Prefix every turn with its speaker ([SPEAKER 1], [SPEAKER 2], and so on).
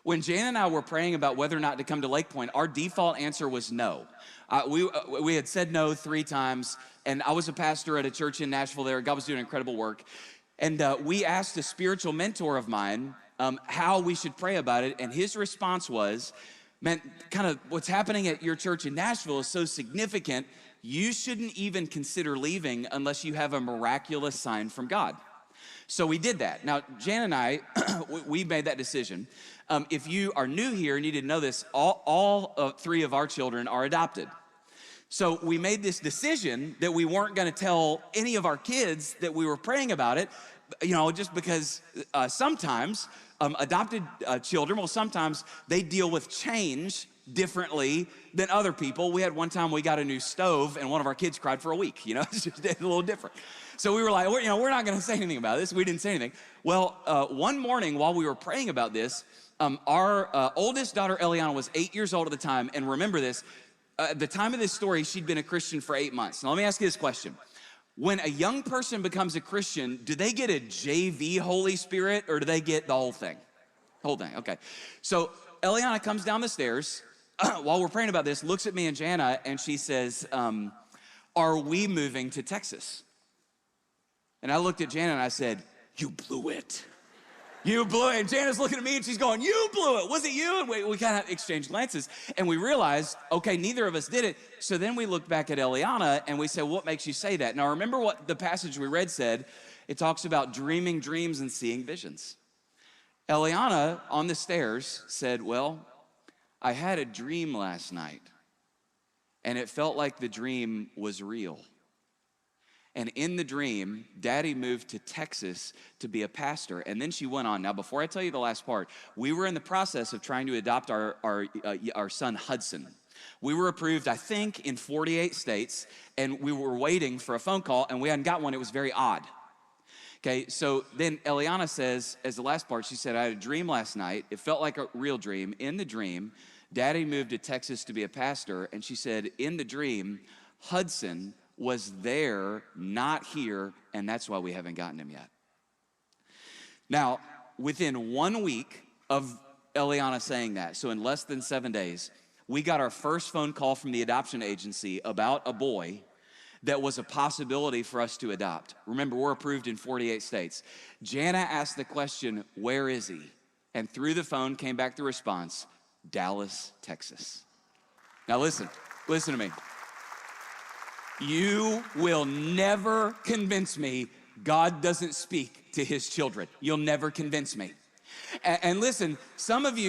[SPEAKER 1] When Jan and I were praying about whether or not to come to Lake Point, our default answer was no. We had said no 3 times, and I was a pastor at a church in Nashville there. God was doing incredible work. And we asked a spiritual mentor of mine how we should pray about it, and his response was, man, kind of what's happening at your church in Nashville is so significant, you shouldn't even consider leaving unless you have a miraculous sign from God. So we did that. Now, Jan and I, we made that decision. If you are new here and you didn't know this, all 3 of our children are adopted. So we made this decision that we weren't going to tell any of our kids that we were praying about it, just because sometimes adopted children, well, sometimes they deal with change differently than other people. We had one time we got a new stove and one of our kids cried for a week, it's just a little different. So we were like, we're not going to say anything about this. We didn't say anything. Well, one morning while we were praying about this, our oldest daughter, Eliana, was 8 years old at the time. And remember this, at the time of this story, she'd been a Christian for 8 months. Now, let me ask you this question. When a young person becomes a Christian, do they get a JV Holy Spirit or do they get the whole thing? Whole thing, okay. So Eliana comes down the stairs while we're praying about this, looks at me and Jana, and she says, are we moving to Texas? And I looked at Jana and I said, you blew it. You blew it. And Jana's looking at me and she's going, you blew it. Was it you? And we kind of exchanged glances and we realized, okay, neither of us did it. So then we looked back at Eliana and we said, what makes you say that? Now remember what the passage we read said. It talks about dreaming dreams and seeing visions. Eliana on the stairs said, well, I had a dream last night and it felt like the dream was real. And in the dream, Daddy moved to Texas to be a pastor. And then she went on. Now, before I tell you the last part, we were in the process of trying to adopt our son, Hudson. We were approved, I think, in 48 states, and we were waiting for a phone call, and we hadn't got one. It was very odd. Okay, so then Eliana says, as the last part, she said, I had a dream last night. It felt like a real dream. In the dream, Daddy moved to Texas to be a pastor, and she said, in the dream, Hudson was there, not here, and that's why we haven't gotten him yet. Now, within 1 week of Eliana saying that, so in less than 7 days, we got our first phone call from the adoption agency about a boy that was a possibility for us to adopt. Remember, we're approved in 48 states. Jana asked the question, where is he? And through the phone came back the response, Dallas, Texas. Now listen to me. You will never convince me God doesn't speak to his children. You'll never convince me. And listen, some of you